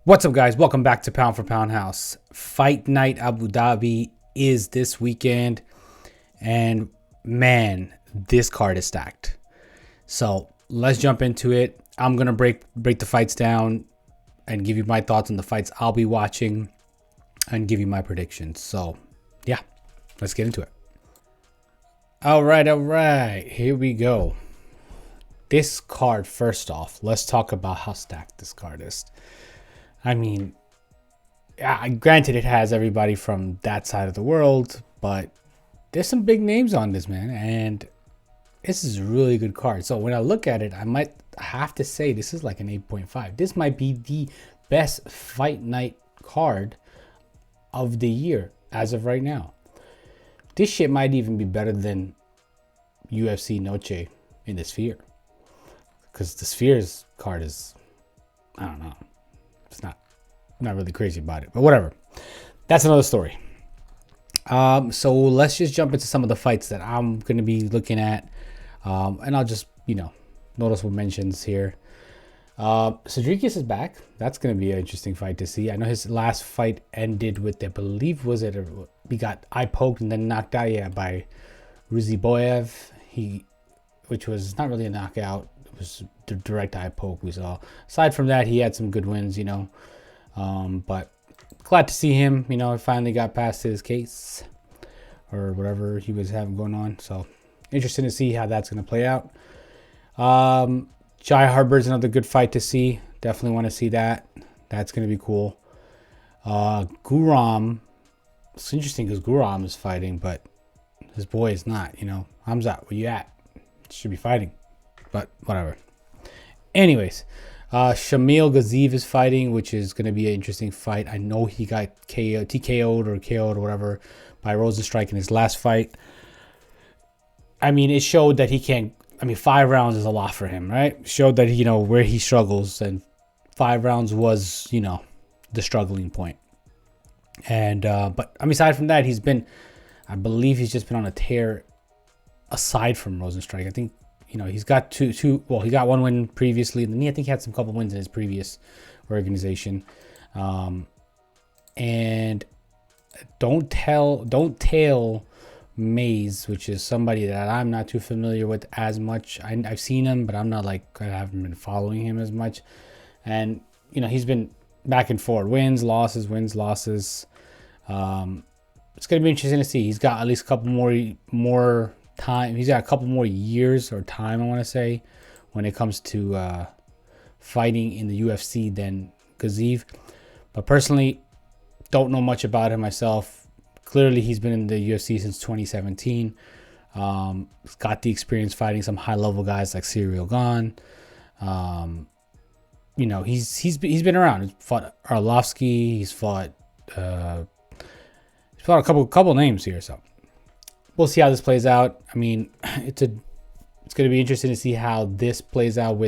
What's up, guys? Welcome back to Pound for Pound House. Fight Night Abu Dhabi is this weekend, and man, this card is stacked. So let's jump into it. I'm gonna break the fights down and give you my thoughts on the fights I'll be watching and give you my predictions. So yeah, let's get into it. All right, here we go. This card, first off, let's talk about how stacked this card is. I mean, yeah, granted, it has everybody from that side of the world, but there's some big names on this, man. And this is a really good card. So when I look at it, I might have to say this is like an 8.5. This might be the best fight night card of the year as of right now. This shit might even be better than UFC Noche in the Sphere. Because the Sphere's card is, I don't know. It's not really crazy about it, but whatever. That's another story. So let's just jump into some of the fights that I'm going to be looking at. And I'll just, noticeable mentions here. Cedricus is back. That's going to be an interesting fight to see. I know his last fight ended with, I believe, he got eye poked and then knocked out, by Ruziboyev. Which was not really a knockout. It was the direct eye poke we saw. Aside from that, he had some good wins, but glad to see him, he finally got past his case or whatever he was having going on. So interesting to see how that's going to play out. Jai Harbor's another good fight to see. Definitely want to see that. That's going to be cool. Guram, it's interesting because Guram is fighting, but his boy is not, Hamzat, where you at? Should be fighting, but whatever. Anyways, Shamil Gaziev is fighting, which is going to be an interesting fight. I know he got TKO'd or KO'd or whatever by Rosenstrike in his last fight. I mean, it showed that he can't. 5 rounds is a lot for him, right? Showed that where he struggles, and 5 rounds was the struggling point. And but aside from that, I believe he's just been on a tear. Aside from Rosenstrike, I think he's got two. Well, he got one win previously, and then I think he had some couple wins in his previous organization. And don't tail Mays, which is somebody that I'm not too familiar with as much. I've seen him, but I haven't been following him as much. And he's been back and forth, wins, losses, wins, losses. It's gonna be interesting to see. He's got at least a couple more time. He's got a couple more years or time, I want to say, when it comes to fighting in the UFC than Gaziev. But personally, don't know much about him myself. Clearly, he's been in the UFC since 2017. He's got the experience fighting some high-level guys like Cyril Gane. He's been around. He's fought Arlovsky. He's fought a couple names here, so we'll see how this plays out. It's going to be interesting to see how this plays out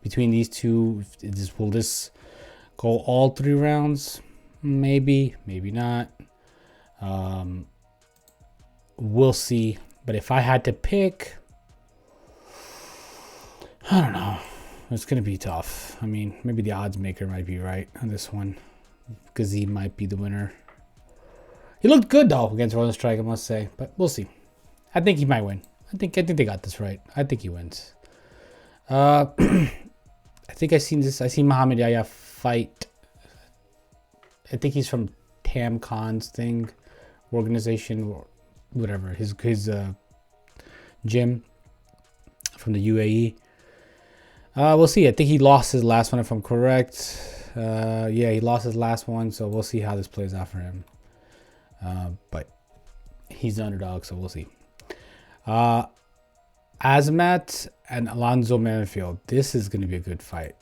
between these two. Will this go all 3 rounds? Maybe not. We'll see. But if I had to pick, I don't know. It's going to be tough. Maybe the odds maker might be right on this one. Gaziev might be the winner. He looked good though against Rosenstrike, I must say, but we'll see. I think he might win. I think they got this right. I think he wins. I think I seen Muhammad Yahya fight. I think he's from Tam Khan's organization or whatever. His gym from the UAE. We'll see. I think he lost his last one, if I'm correct. He lost his last one, so we'll see how this plays out for him. But he's the underdog, so we'll see. Azamat and Alonzo Manafield. This is going to be a good fight.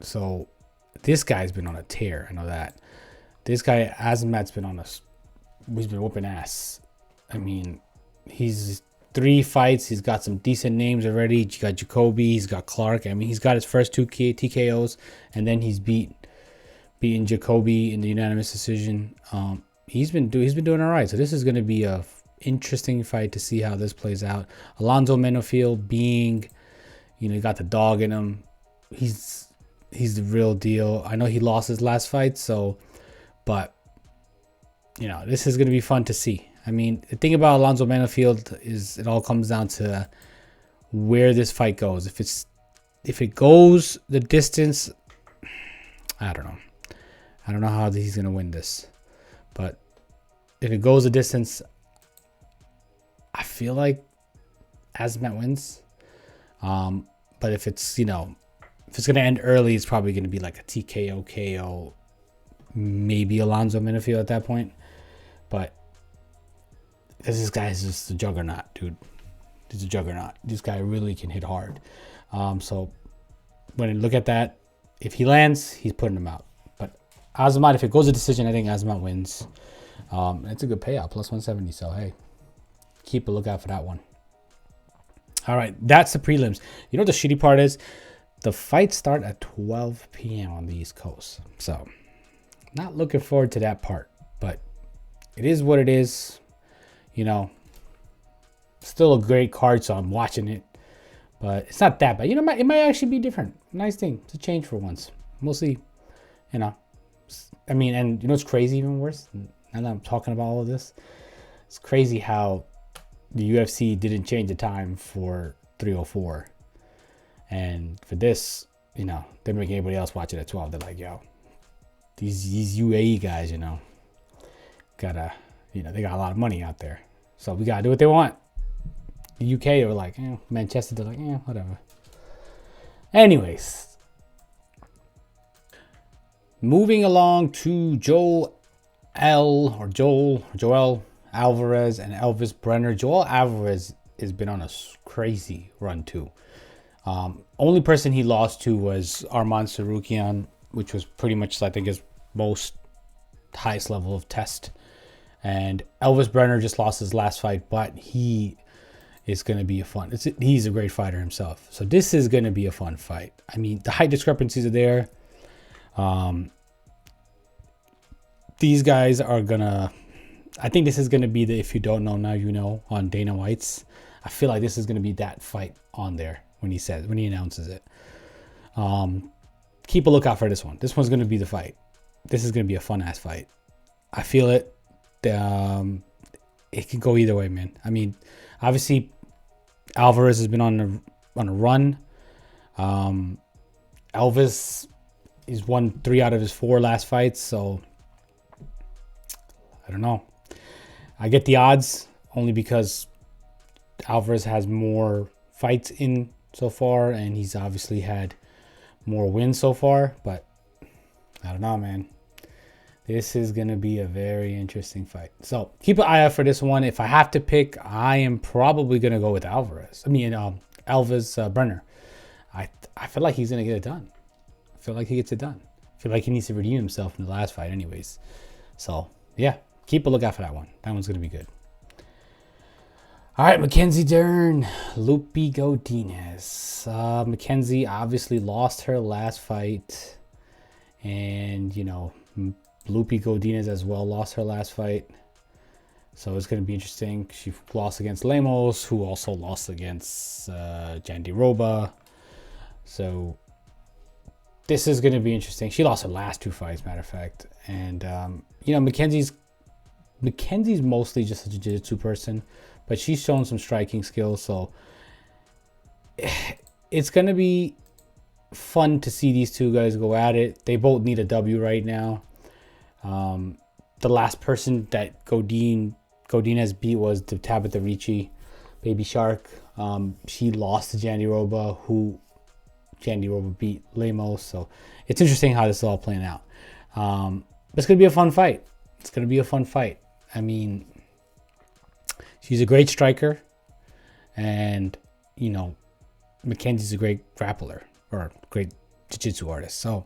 So this guy's been on a tear. I know that. This guy, Azamat's he's been whooping ass. He's 3 fights. He's got some decent names already. He's got Jacoby. He's got Clark. He's got his first 2 TKOs, and then he's beaten Jacoby in the unanimous decision. He's been doing all right. So this is going to be a interesting fight to see how this plays out. Alonzo Menofield being, he got the dog in him. He's He's the real deal. I know he lost his last fight, so, but you know, this is going to be fun to see. I mean, the thing about Alonzo Menifield is it all comes down to where this fight goes. If it goes the distance, I don't know. I don't know how he's going to win this. But if it goes the distance, I feel like Azamat wins. But if it's, you know, if it's going to end early, it's probably going to be like a TKO, KO, maybe Alonzo Menifield at that point. But because this guy is just a juggernaut, dude. He's a juggernaut. This guy really can hit hard. So when you look at that, if he lands, he's putting him out. But Azamat, if it goes a decision, I think Azamat wins. It's a good payout, plus 170. So, hey, keep a lookout for that one. All right, that's the prelims. You know what the shitty part is? The fights start at 12 p.m. on the East Coast. So, not looking forward to that part. But it is what it is. You know, still a great card, so I'm watching it. But it's not that bad. You know, it might actually be different. Nice thing. It's a change for once. We'll see. You know. I mean, and you know what's crazy even worse? Now that I'm talking about all of this, it's crazy how the UFC didn't change the time for 304. And for this, you know, they're making everybody else watch it at 12. They're like, yo, these UAE guys, you know, gotta, you know, they got a lot of money out there. So we gotta do what they want. The UK are like, Manchester, they're like, whatever. Anyways, moving along to Joel Alvarez and Elvis Brenner. Joel Alvarez has been on a crazy run too. Only person he lost to was Arman Tsarukyan, which was pretty much, I think, his most highest level of test. And Elvis Brenner just lost his last fight, but he is going to be he's a great fighter himself. So this is going to be a fun fight. I mean, the height discrepancies are there. These guys are going to, I think this is going to be the if you don't know, now you know on Dana White's. I feel like this is going to be that fight on there when he announces it. Keep a lookout for this one. This one's going to be the fight. This is going to be a fun ass fight. I feel it. It could go either way, man. I mean, obviously Alvarez has been on a run. Elvis, he's won 3 out of his 4 last fights, so I don't know. I get the odds only because Alvarez has more fights in so far, and he's obviously had more wins so far, but I don't know, man. This is going to be a very interesting fight. So keep an eye out for this one. If I have to pick, I am probably going to go with Alvarez. Elvis Brenner. I feel like he's going to get it done. I feel like he gets it done. I feel like he needs to redeem himself in the last fight anyways. So, yeah, keep a lookout for that one. That one's going to be good. All right, Mackenzie Dern, Lupe Godinez. Mackenzie obviously lost her last fight. And, you know, Lupe Godinez as well lost her last fight. So it's going to be interesting. She lost against Lemos, who also lost against Jandiroba. So this is going to be interesting. She lost her last 2 fights, matter of fact. And, you know, Mackenzie's mostly just a jiu-jitsu person, but she's shown some striking skills. So it's going to be fun to see these two guys go at it. They both need a W right now. The last person that Godinez beat was the Tabitha Ricci, Baby Shark. She lost to Jandiroba, who Jandiroba beat Lemos. So it's interesting how this is all playing out. It's going to be a fun fight. It's going to be a fun fight. I mean, she's a great striker, and, you know, Mackenzie's a great grappler or great jiu-jitsu artist. So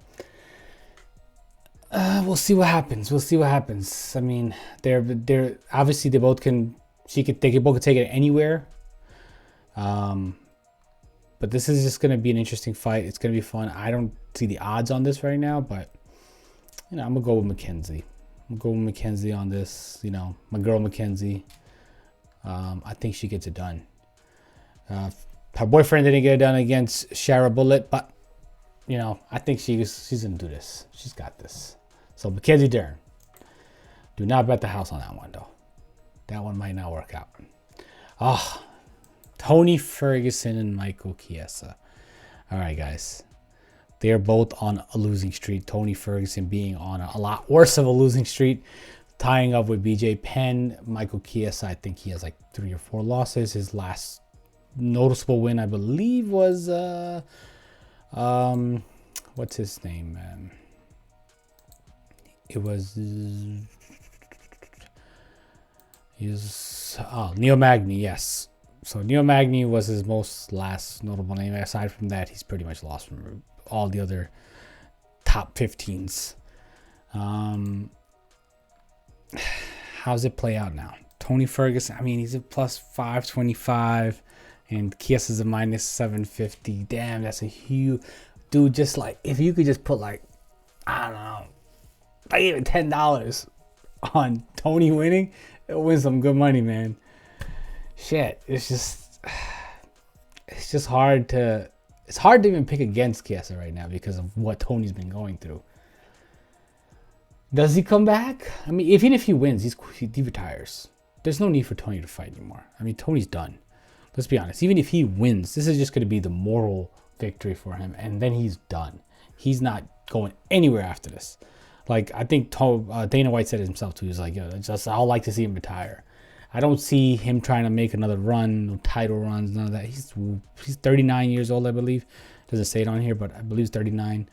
we'll see what happens. I mean, they're obviously they both can. They can both take it anywhere. But this is just gonna be an interesting fight. It's gonna be fun. I don't see the odds on this right now, but you know, I'm gonna go with Mackenzie. On this. You know, my girl Mackenzie. I think she gets it done. Her boyfriend didn't get it done against Shara Bullet, but you know, I think she's gonna do this. She's got this. So Mackenzie Dern, do not bet the house on that one though. That one might not work out. Oh, Tony Ferguson and Michael Chiesa. All right, guys. They're both on a losing streak. Tony Ferguson being on a lot worse of a losing streak, tying up with BJ Penn. Michael Chiesa, I think he has like 3 or 4 losses. His last noticeable win, I believe, was what's his name? It was Neil Magny, yes. So Neil Magny was his most last notable name. Aside from that, he's pretty much lost from all the other top 15s. How's it play out now? Tony Ferguson, I mean, he's a plus 525 and Chiesa's a minus 750. Damn, that's a huge dude. Just like if you could just put like, I don't know, like even $10 on Tony winning, it'll win some good money, man. Shit, it's just hard to even pick against Chiesa right now because of what Tony's been going through. Does he come back? I mean, even if he wins, he retires. There's no need for Tony to fight anymore. I mean, Tony's done. Let's be honest. Even if he wins, this is just going to be the moral victory for him, and then he's done. He's not going anywhere after this. Like, I think Dana White said it himself too. He's like, yo, I'd like to see him retire. I don't see him trying to make another run, no title runs, none of that. He's 39 years old, I believe. Doesn't say it on here, but I believe he's 39.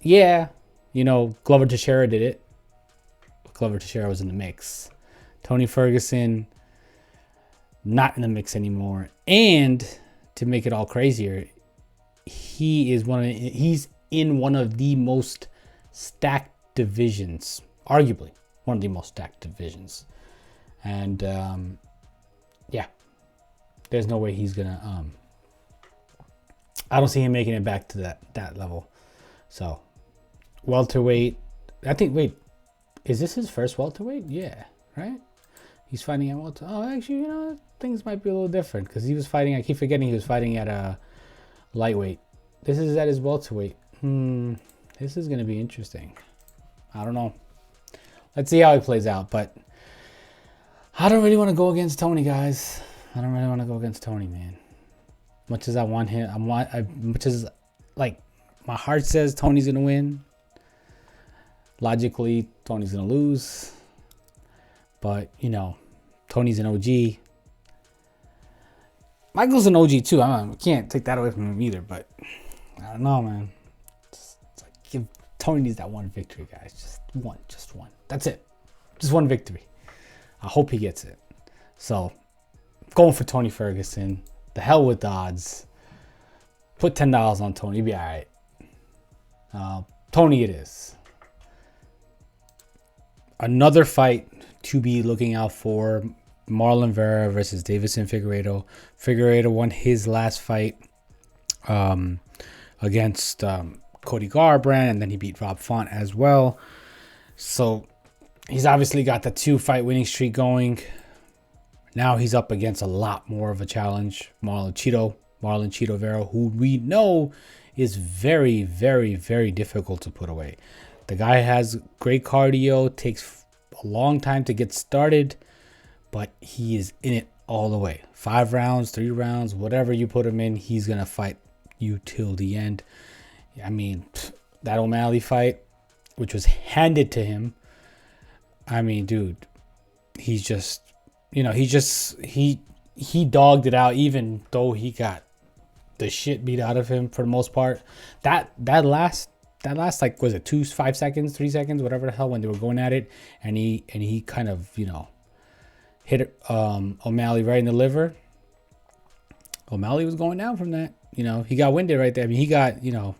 Yeah, you know, Glover Teixeira did it. Glover Teixeira was in the mix. Tony Ferguson, not in the mix anymore. And to make it all crazier, he's in one of the most stacked divisions, arguably one of the most stacked divisions. And yeah, there's no way he's gonna I don't see him making it back to that level. So welterweight, I think, wait, is this his first welterweight? Yeah, right? He's fighting at welter. Oh, actually, you know, things might be a little different because he was fighting, I keep forgetting he was fighting at a lightweight. This is at his welterweight. This is gonna be interesting. I don't know. Let's see how it plays out, but I don't really want to go against Tony, guys. I don't really want to go against Tony, man. Much as I want him, much as like my heart says Tony's gonna win. Logically, Tony's gonna lose. But you know, Tony's an OG. Michael's an OG too. I can't take that away from him either. But I don't know, man. Just like give Tony needs that one victory, guys. Just one. That's it. Just one victory. I hope he gets it. So, going for Tony Ferguson. The hell with the odds. Put $10 on Tony. He'll be all right. Tony it is. Another fight to be looking out for. Marlon Vera versus Davison Figueiredo. Figueiredo won his last fight against Cody Garbrandt, and then he beat Rob Font as well. So he's obviously got the 2-fight winning streak going. Now he's up against a lot more of a challenge. Marlon Cheeto Vera, who we know is very, very, very difficult to put away. The guy has great cardio, takes a long time to get started, but he is in it all the way. 5 rounds, 3 rounds, whatever you put him in, he's going to fight you till the end. I mean, that O'Malley fight, which was handed to him. I mean, dude, he's just, you know, he dogged it out, even though he got the shit beat out of him for the most part. That last like, was it 5 seconds, 3 seconds, whatever the hell, when they were going at it, and he kind of, you know, hit O'Malley right in the liver. O'Malley was going down from that. You know, he got winded right there. I mean, he got, you know,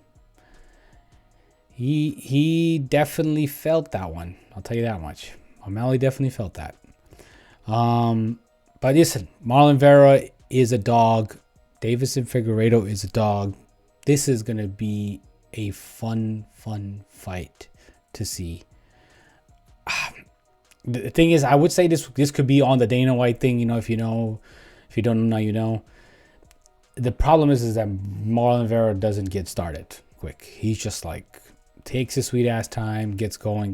he definitely felt that one. I'll tell you that much. O'Malley definitely felt that. But listen, Marlon Vera is a dog. Davison Figueiredo is a dog. This is going to be a fun fight to see. The thing is, I would say this could be on the Dana White thing. You know, if you don't know, you know. The problem is that Marlon Vera doesn't get started quick. He's just like takes his sweet ass time, gets going.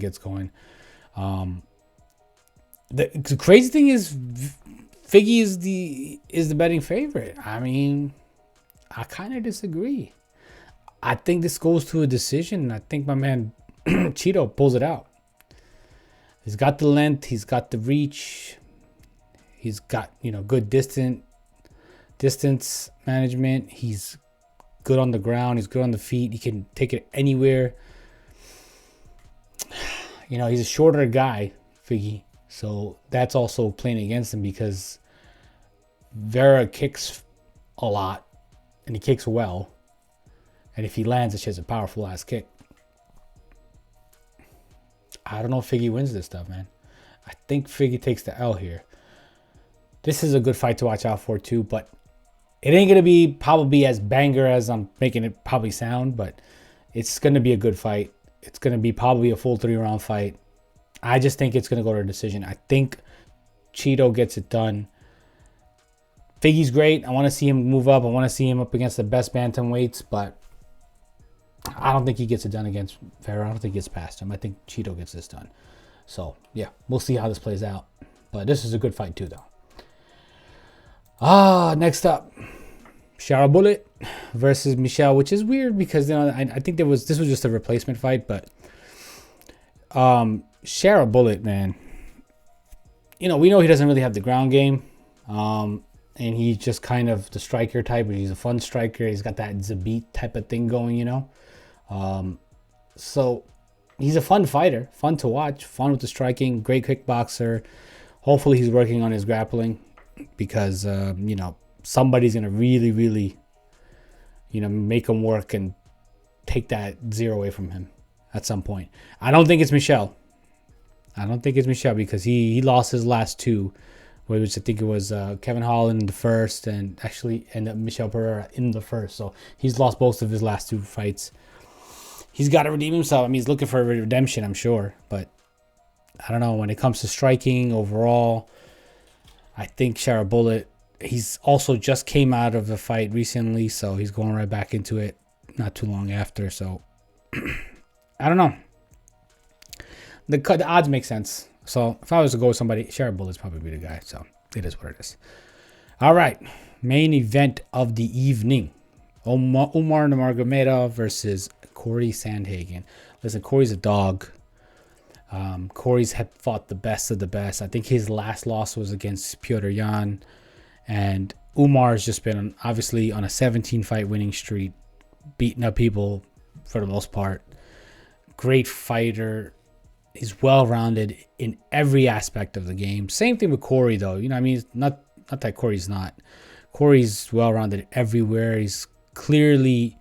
The crazy thing is Figgy is the betting favorite. I mean, I kind of disagree. I think this goes to a decision. I think my man Cheeto pulls it out. He's got the length. He's got the reach. He's got, good distance management. He's good on the ground. He's good on the feet. He can take it anywhere. He's a shorter guy, Figgy. So that's also playing against him because Vera kicks a lot and he kicks well. And if he lands, it's just a powerful ass kick. I don't know if Figgy wins this stuff, man. I think Figgy takes the L here. This is a good fight to watch out for too, but it ain't going to be probably as banger as I'm making it probably sound, but it's going to be a good fight. It's going to be probably a full 3-round fight. I just think it's going to go to a decision. I think Cheeto gets it done. Figgy's great. I want to see him move up. I want to see him up against the best bantamweights, but I don't think he gets it done against Vera. I don't think he gets past him. I think Cheeto gets this done. So, yeah, we'll see how this plays out. But this is a good fight too, though. Next up, Shara Bullet versus Michelle, which is weird because I think this was just a replacement fight, but Shara Bullet, man, we know he doesn't really have the ground game, and he's just kind of the striker type, but he's a fun striker. He's got that Zabit type of thing going, so he's a fun fighter, fun to watch, fun with the striking, great kickboxer. Hopefully he's working on his grappling because, somebody's going to really, really, make him work and take that 0 away from him at some point. I don't think it's Michelle. Because he lost his last two, which I think it was Kevin Holland in the first and Michelle Pereira in the first. So he's lost both of his last two fights. He's got to redeem himself. I mean, he's looking for a redemption, I'm sure. But I don't know. When it comes to striking overall, I think Shara Bullet, he's also just came out of a fight recently, so he's going right back into it not too long after. So I don't know. The odds make sense. So if I was to go with somebody, Shara Bullet's probably be the guy. So it is what it is. All right. Main event of the evening. Umar Nurmagomedov versus Corey Sandhagen. Listen, Corey's a dog. Corey's had fought the best of the best. I think his last loss was against Piotr Jan. And Umar's just been obviously on a 17-fight winning streak, beating up people for the most part. Great fighter. He's well-rounded in every aspect of the game. Same thing with Corey, though. Not that Corey's not. Corey's well-rounded everywhere. He's clearly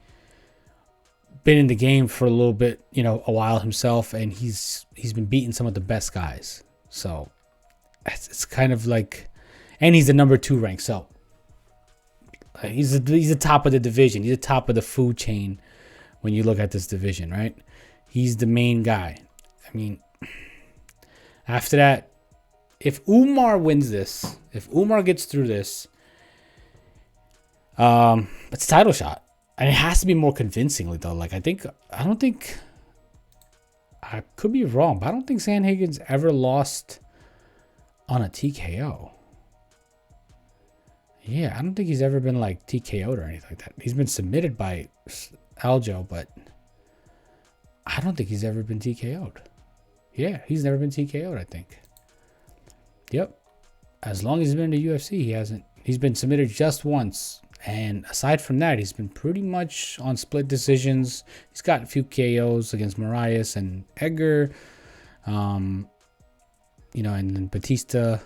been in the game for a little bit, a while himself, and he's been beating some of the best guys. So it's kind of like, and he's the number 2 ranked. So he's the top of the division. He's the top of the food chain when you look at this division, right? He's the main guy. I mean, after that, if Umar wins this, if Umar gets through this, it's a title shot. And it has to be more convincingly, though. I could be wrong, but I don't think Sandhagen's ever lost on a TKO. Yeah, I don't think he's ever been TKO'd or anything like that. He's been submitted by Aljo, but I don't think he's ever been TKO'd. Yeah, he's never been TKO'd, I think. Yep. As long as he's been in the UFC, he hasn't. He's been submitted just once. And aside from that, he's been pretty much on split decisions. He's got a few KOs against Marias and Edgar. And then Batista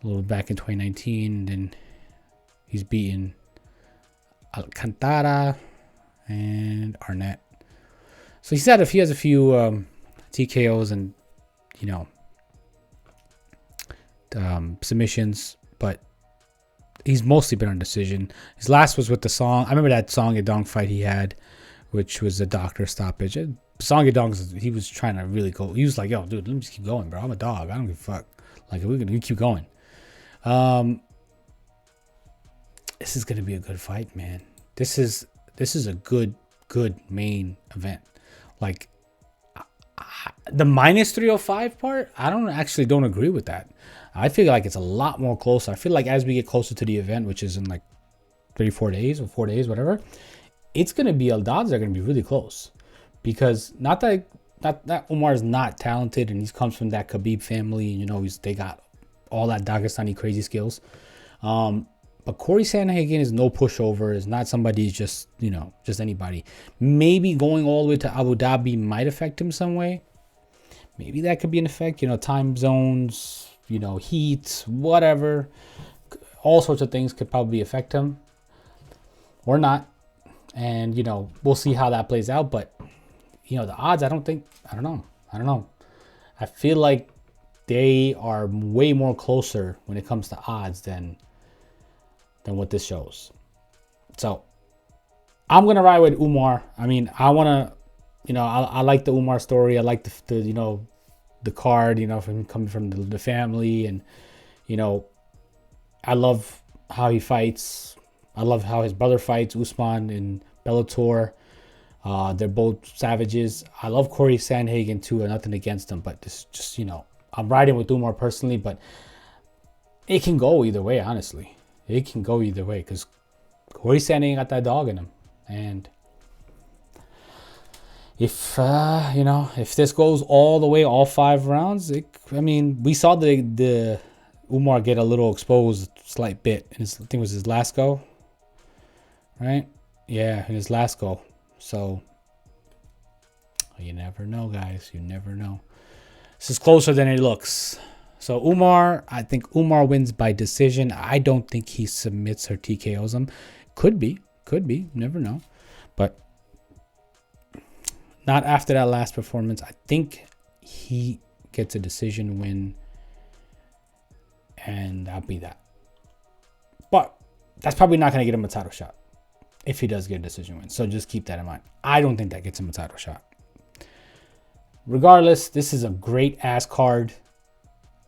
a little back in 2019. And then he's beaten Alcantara and Arnett. So he has a few TKOs and, submissions, but he's mostly been on decision. His last was with the Song. I remember that Song Yadong fight he had, which was a doctor stoppage. Song Yadong, he was trying to really go. He was like, yo, dude, let me just keep going, bro. I'm a dog. I don't give a fuck. We keep going. this is gonna be a good fight, man. This is a good main event. Like the minus 305 part, I don't agree with that. I feel like it's a lot more closer. I feel like as we get closer to the event, which is in like 3-4 days or 4 days, whatever, it's gonna be, the odds are gonna be really close, because not that Umar is not talented and he comes from that Khabib family, you know, they got all that Dagestani crazy skills. But Corey Sandhagen is no pushover. Is not somebody just, you know, just anybody. Maybe going all the way to Abu Dhabi might affect him some way. Maybe that could be an effect. You know, time zones, you know, heat, whatever. All sorts of things could probably affect him. Or not. And, you know, we'll see how that plays out. But, you know, the odds, I don't know. I feel like they are way more closer when it comes to odds than what this shows. So I'm gonna ride with Umar. I mean, I like the Umar story. I like the you know, the card, you know, from him coming from the family, and you know, I love how he fights. I love how his brother fights, Usman in Bellator. They're both savages. I love Corey Sandhagen too, and nothing against him, but this just, you know, I'm riding with Umar personally, but it can go either way, honestly. It can go either way, because Corey Sandhagen got that dog in him. And if, you know, if this goes all the way, all 5 rounds, I mean, we saw the Umar get a little exposed, slight bit. And I think it was his last go, right? Yeah, in his last go. So, you never know, guys. You never know. This is closer than it looks. So Umar, I think Umar wins by decision. I don't think he submits or TKOs him. Could be, never know. But not after that last performance. I think he gets a decision win, and that'll be that. But that's probably not going to get him a title shot if he does get a decision win. So just keep that in mind. I don't think that gets him a title shot. Regardless, this is a great ass card.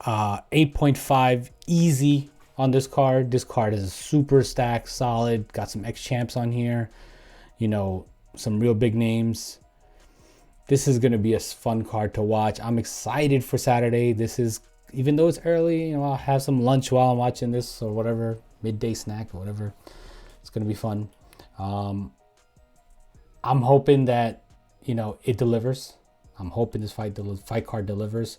8.5 easy on this card. This card is a super stacked, solid. Got some ex-champs on here. You know, some real big names. This is going to be a fun card to watch. I'm excited for Saturday. This is, even though it's early, you know, I'll have some lunch while I'm watching this or whatever. Midday snack or whatever. It's going to be fun. I'm hoping that, you know, it delivers. I'm hoping this fight card delivers.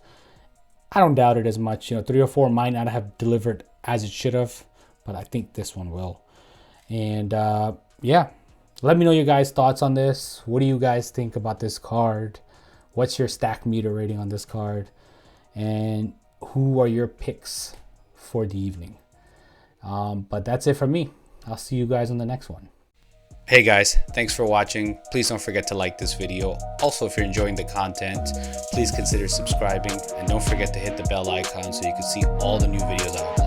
I don't doubt it as much. You know, 304 might not have delivered as it should have, but I think this one will. And yeah, let me know your guys' thoughts on this. What do you guys think about this card? What's your stack meter rating on this card? And who are your picks for the evening? But that's it from me. I'll see you guys on the next one. Hey guys, thanks for watching. Please don't forget to like this video. Also, if you're enjoying the content, please consider subscribing, and don't forget to hit the bell icon so you can see all the new videos I upload.